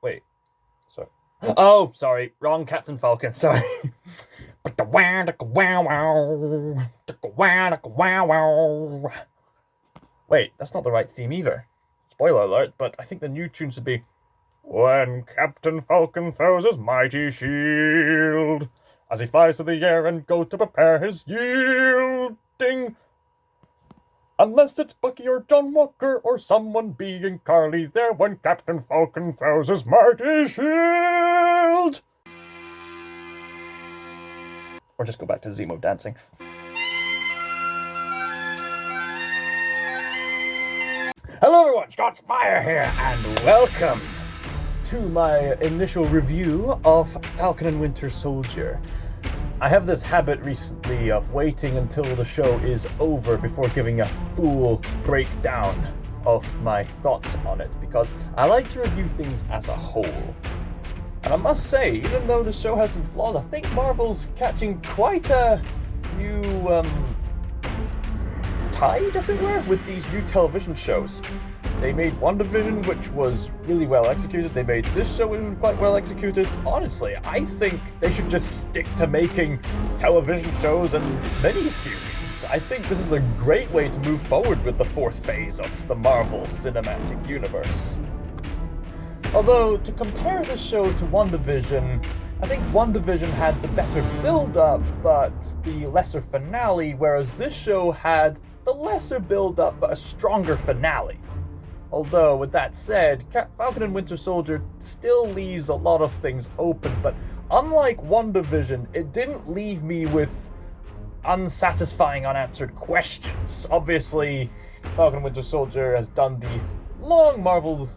Wait, sorry. Oh, sorry, wrong Captain Falcon, sorry. Wait, that's not the right theme either. Spoiler alert, but I think the new tune should be When Captain Falcon throws his mighty shield as he flies through the air and goes to prepare his yielding. Unless it's Bucky or John Walker or someone being Carly there when Captain Falcon throws his mighty shield. Or just go back to Zemo dancing. Hello everyone, ScotsMaiar here, and welcome to my initial review of Falcon and Winter Soldier. I have this habit recently of waiting until the show is over before giving a full breakdown of my thoughts on it, because I like to review things as a whole. And I must say, even though the show has some flaws, I think Marvel's catching quite a new tide, as it were, with these new television shows. They made WandaVision, which was really well executed. They made this show, which was quite well executed. Honestly, I think they should just stick to making television shows and miniseries. I think this is a great way to move forward with the fourth phase of the Marvel Cinematic Universe. Although, to compare this show to WandaVision, I think WandaVision had the better build-up, but the lesser finale, whereas this show had the lesser build-up, but a stronger finale. Although, with that said, Falcon and Winter Soldier still leaves a lot of things open, but unlike WandaVision, it didn't leave me with unsatisfying, unanswered questions. Obviously, Falcon and Winter Soldier has done the long Marvel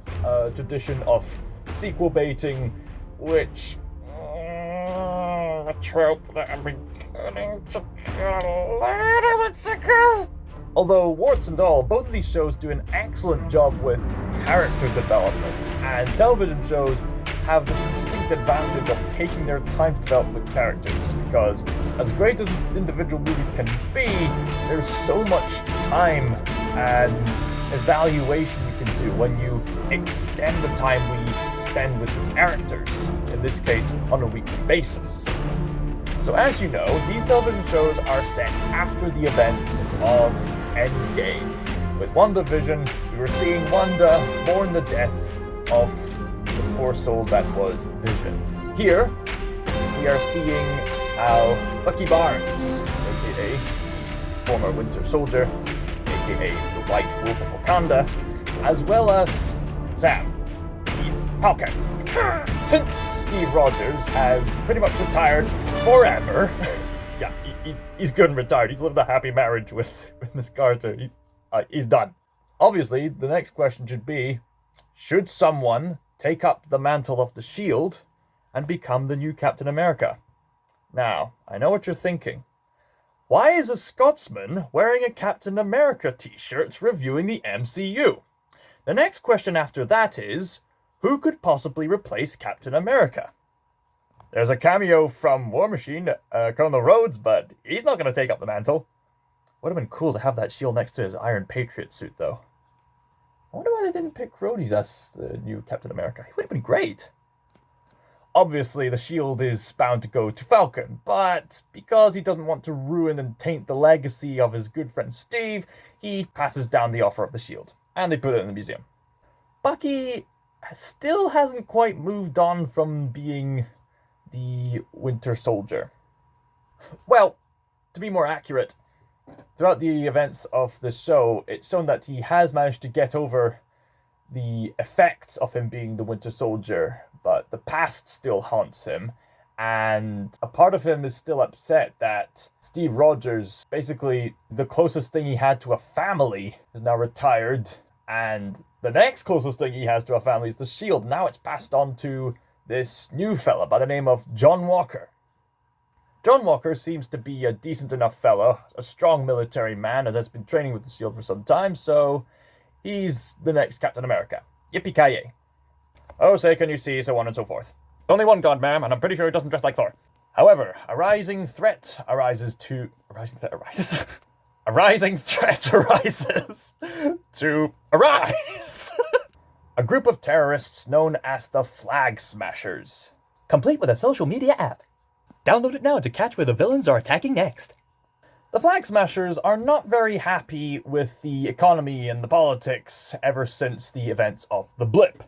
tradition of sequel baiting, which a trope that I'm beginning to get a little bit sick of. Although, warts and all, both of these shows do an excellent job with character development, and television shows have this distinct advantage of taking their time to develop with characters, because as great as individual movies can be, there's so much time and evaluation you can do when you extend the time we spend with the characters, in this case on a weekly basis. So as you know, these television shows are set after the events of Endgame. With WandaVision, we were seeing Wanda mourn the death of the poor soul that was Vision. Here, we are seeing how Bucky Barnes, aka former Winter Soldier, aka the White Wolf of Wakanda, as well as Sam, the Falcon. Since Steve Rogers has pretty much retired forever, yeah, he's good and retired. He's lived a happy marriage with Miss Carter. He's done. Obviously, the next question should be, should someone take up the mantle of the Shield and become the new Captain America? Now, I know what you're thinking. Why is a Scotsman wearing a Captain America t-shirt reviewing the MCU? The next question after that is, who could possibly replace Captain America? There's a cameo from War Machine, Colonel Rhodes, but he's not going to take up the mantle. Would have been cool to have that shield next to his Iron Patriot suit, though. I wonder why they didn't pick Rhodey as the new Captain America. He would have been great. Obviously, the shield is bound to go to Falcon, but because he doesn't want to ruin and taint the legacy of his good friend Steve, he passes down the offer of the shield, and they put it in the museum. Bucky still hasn't quite moved on from being the Winter Soldier. Well, to be more accurate, throughout the events of the show, it's shown that he has managed to get over the effects of him being the Winter Soldier, but the past still haunts him, and a part of him is still upset that Steve Rogers, basically the closest thing he had to a family, is now retired, and the next closest thing he has to a family is the Shield. Now it's passed on to this new fella by the name of John Walker. John Walker seems to be a decent enough fellow, a strong military man, and has been training with the Shield for some time, so he's the next Captain America. Yippee-ki-yay. Oh, say can you see, so on and so forth. Only one god, ma'am, and I'm pretty sure he doesn't dress like Thor. However, a rising threat arises. a rising threat arises to arise. A group of terrorists known as the Flag Smashers. Complete with a social media app. Download it now to catch where the villains are attacking next. The Flag Smashers are not very happy with the economy and the politics ever since the events of the blip.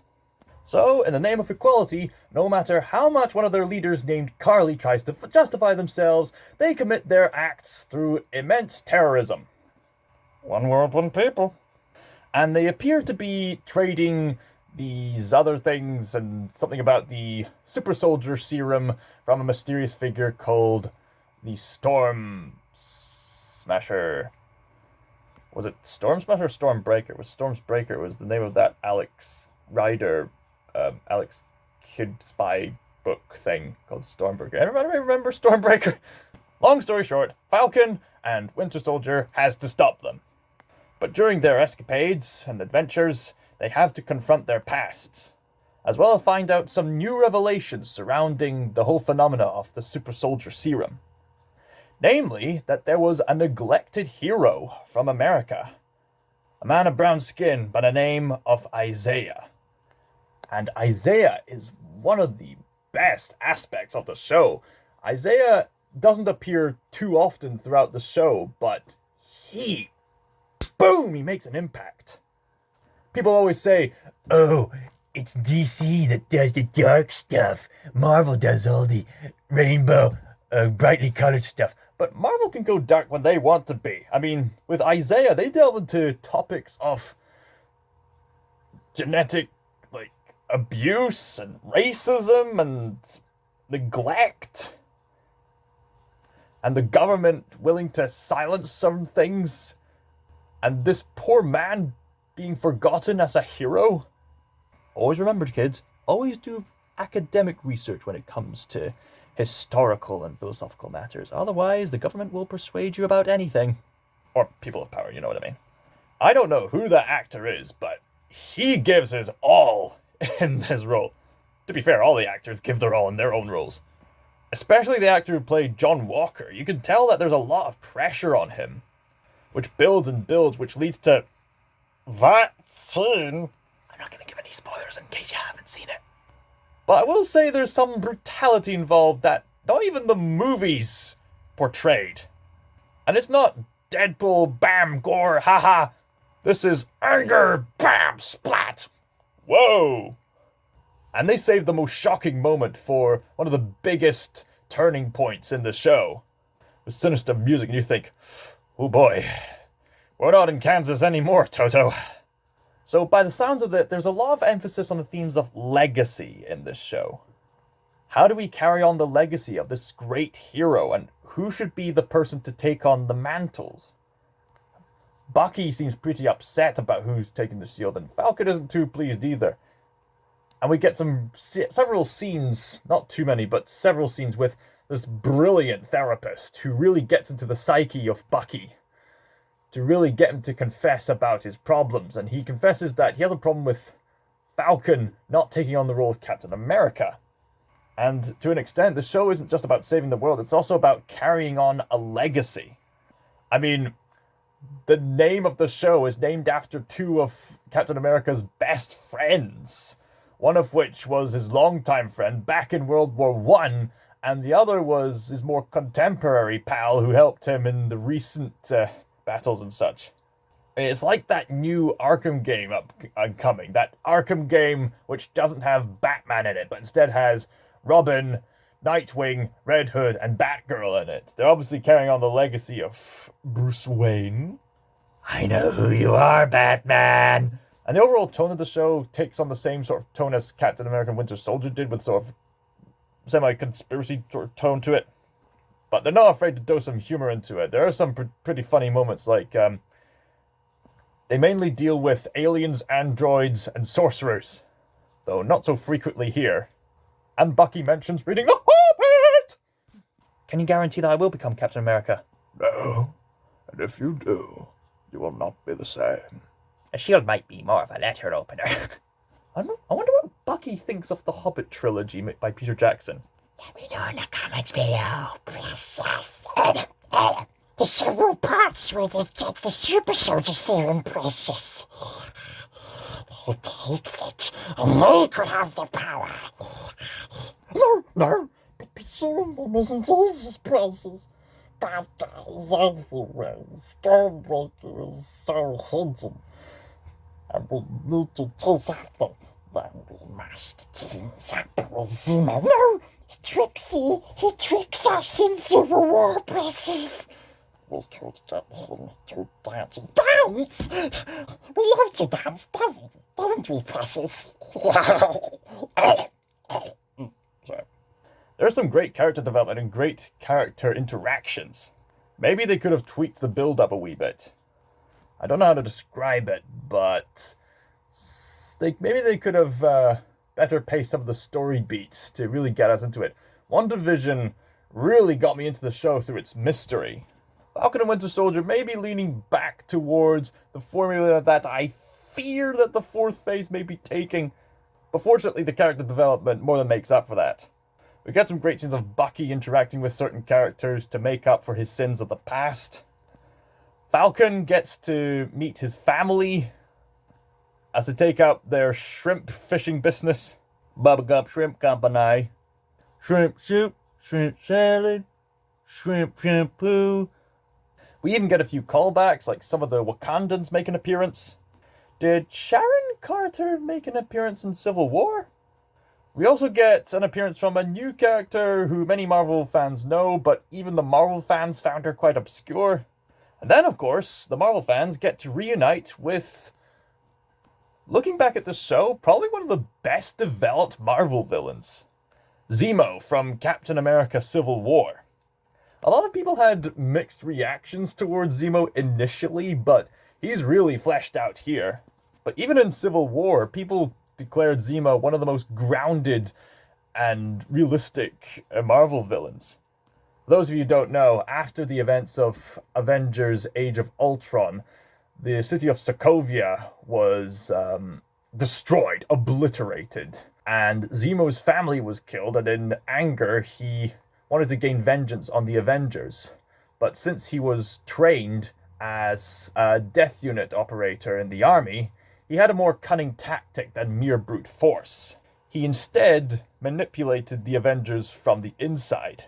So, in the name of equality, no matter how much one of their leaders named Carly tries to justify themselves, they commit their acts through immense terrorism. One world, one people. And they appear to be trading these other things and something about the super soldier serum from a mysterious figure called the Storm Smasher. Was it Storm Smasher or Stormbreaker? Was Stormbreaker was the name of that Alex Rider, Alex Kidd spy book thing called Stormbreaker. Anybody remember Stormbreaker? Long story short, Falcon and Winter Soldier has to stop them. But during their escapades and adventures, they have to confront their pasts, as well as find out some new revelations surrounding the whole phenomena of the super soldier serum. Namely, that there was a neglected hero from America, a man of brown skin by the name of Isaiah. And Isaiah is one of the best aspects of the show. Isaiah doesn't appear too often throughout the show, but he makes an impact. People always say, oh, it's DC that does the dark stuff. Marvel does all the rainbow, brightly colored stuff. But Marvel can go dark when they want to be. I mean, with Isaiah, they delve into topics of genetic, abuse and racism and neglect. And the government willing to silence some things. And this poor man being forgotten as a hero. Always remember, kids, always do academic research when it comes to historical and philosophical matters. Otherwise, the government will persuade you about anything. Or people of power, you know what I mean. I don't know who the actor is, but he gives his all in this role. To be fair, all the actors give their all in their own roles. Especially the actor who played John Walker. You can tell that there's a lot of pressure on him, which builds and builds, which leads to that scene. I'm not going to give any spoilers in case you haven't seen it. But I will say there's some brutality involved that not even the movies portrayed. And it's not Deadpool, bam, gore, haha. This is anger, bam, splat. Whoa. And they saved the most shocking moment for one of the biggest turning points in the show. With sinister music, and you think, oh boy, we're not in Kansas anymore, Toto. So by the sounds of it, there's a lot of emphasis on the themes of legacy in this show. How do we carry on the legacy of this great hero, and who should be the person to take on the mantles? Bucky seems pretty upset about who's taking the shield, and Falcon isn't too pleased either. And we get several scenes, not too many, but several scenes with this brilliant therapist who really gets into the psyche of Bucky to really get him to confess about his problems. And he confesses that he has a problem with Falcon not taking on the role of Captain America. And to an extent, the show isn't just about saving the world, it's also about carrying on a legacy. I mean, the name of the show is named after two of Captain America's best friends. One of which was his longtime friend back in World War I, and the other was his more contemporary pal who helped him in the recent battles and such. It's like that new Arkham game upcoming. That Arkham game which doesn't have Batman in it, but instead has Robin, Nightwing, Red Hood, and Batgirl in it. They're obviously carrying on the legacy of Bruce Wayne. I know who you are, Batman! And the overall tone of the show takes on the same sort of tone as Captain America and Winter Soldier did, with sort of semi-conspiracy sort of tone to it. But they're not afraid to throw some humor into it. There are some pretty funny moments, like they mainly deal with aliens, androids, and sorcerers, though not so frequently here. And Bucky mentions reading The Hobbit! Can you guarantee that I will become Captain America? No, and if you do, you will not be the same. A shield might be more of a letter opener. I wonder what Bucky thinks of the Hobbit trilogy by Peter Jackson. Let me know in the comments below, please. the several parts where they get the super soldier serum process. They take that, and they could have the power. No, but pursuing them isn't easy, Princess. Bad guys everywhere. Stormbreaker is so hidden. And we need to chase after them. Then we must team up with Zemo. No! He tricks us in Civil War, Princess. We could get him to dance. Dance? We love to dance, doesn't we, Princess? Sorry. There's some great character development and great character interactions. Maybe they could have tweaked the build-up a wee bit. I don't know how to describe it, but maybe they could have better paced some of the story beats to really get us into it. WandaVision really got me into the show through its mystery. Falcon and Winter Soldier may be leaning back towards the formula that I fear that the fourth phase may be taking, but fortunately the character development more than makes up for that. We get some great scenes of Bucky interacting with certain characters to make up for his sins of the past. Falcon gets to meet his family as they take up their shrimp fishing business. Bubblegum Shrimp Company. Shrimp soup, shrimp salad, shrimp shampoo. We even get a few callbacks, like some of the Wakandans make an appearance. Did Sharon Carter make an appearance in Civil War? We also get an appearance from a new character who many Marvel fans know, but even the Marvel fans found her quite obscure. And then, of course, the Marvel fans get to reunite with, looking back at the show, probably one of the best developed Marvel villains. Zemo from Captain America Civil War. A lot of people had mixed reactions towards Zemo initially, but he's really fleshed out here. But even in Civil War, people declared Zemo one of the most grounded and realistic Marvel villains. For those of you who don't know, after the events of Avengers Age of Ultron, the city of Sokovia was destroyed, obliterated, and Zemo's family was killed, and in anger he wanted to gain vengeance on the Avengers. But since he was trained as a death unit operator in the army, he had a more cunning tactic than mere brute force. He instead manipulated the Avengers from the inside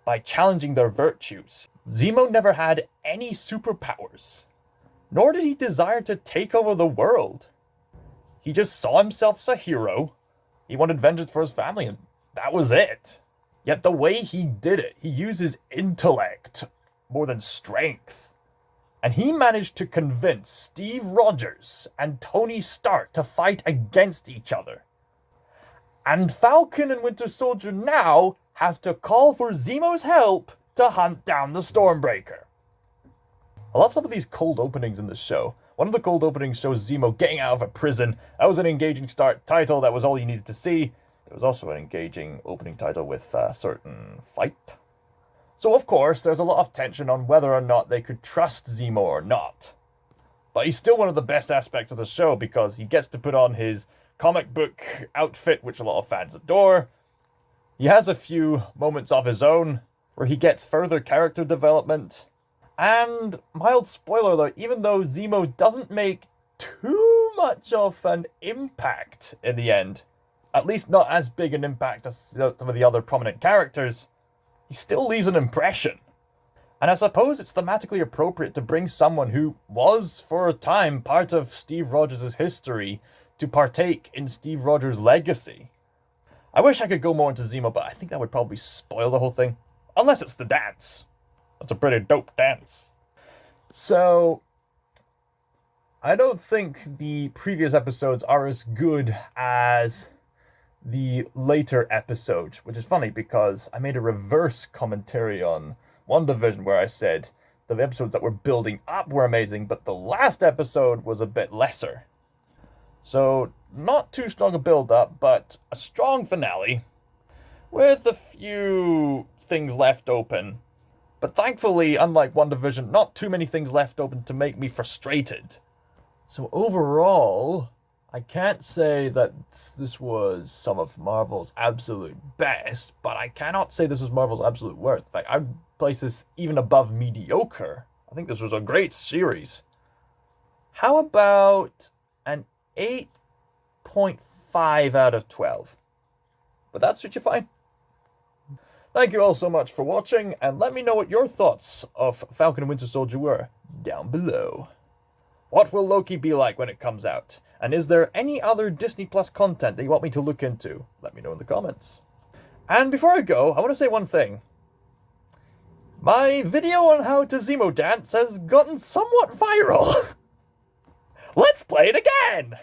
by challenging their virtues. Zemo never had any superpowers, nor did he desire to take over the world. He just saw himself as a hero. He wanted vengeance for his family, and that was it. Yet the way he did it, he used his intellect more than strength. And he managed to convince Steve Rogers and Tony Stark to fight against each other. And Falcon and Winter Soldier now have to call for Zemo's help to hunt down the Stormbreaker. I love some of these cold openings in the show. One of the cold openings shows Zemo getting out of a prison. That was an engaging start title. That was all you needed to see. There was also an engaging opening title with a certain fight. So of course, there's a lot of tension on whether or not they could trust Zemo or not. But he's still one of the best aspects of the show because he gets to put on his comic book outfit, which a lot of fans adore. He has a few moments of his own where he gets further character development. And, mild spoiler alert, even though Zemo doesn't make too much of an impact in the end, at least not as big an impact as some of the other prominent characters, he still leaves an impression. And I suppose it's thematically appropriate to bring someone who was, for a time, part of Steve Rogers' history to partake in Steve Rogers' legacy. I wish I could go more into Zemo, but I think that would probably spoil the whole thing. Unless it's the dance. That's a pretty dope dance. So, I don't think the previous episodes are as good as the later episodes, which is funny because I made a reverse commentary on WandaVision where I said the episodes that were building up were amazing, but the last episode was a bit lesser. So, not too strong a build-up, but a strong finale with a few things left open. But thankfully, unlike WandaVision, not too many things left open to make me frustrated. So overall, I can't say that this was some of Marvel's absolute best, but I cannot say this was Marvel's absolute worst. In fact, I'd places even above mediocre. I think this was a great series. How about an 8.5 out of 12? But that suits you fine. Thank you all so much for watching, and let me know what your thoughts of Falcon and Winter Soldier were down below. What will Loki be like when it comes out? And is there any other Disney Plus content that you want me to look into? Let me know in the comments. And before I go, I want to say one thing. My video on how to Zemo dance has gotten somewhat viral. Let's play it again!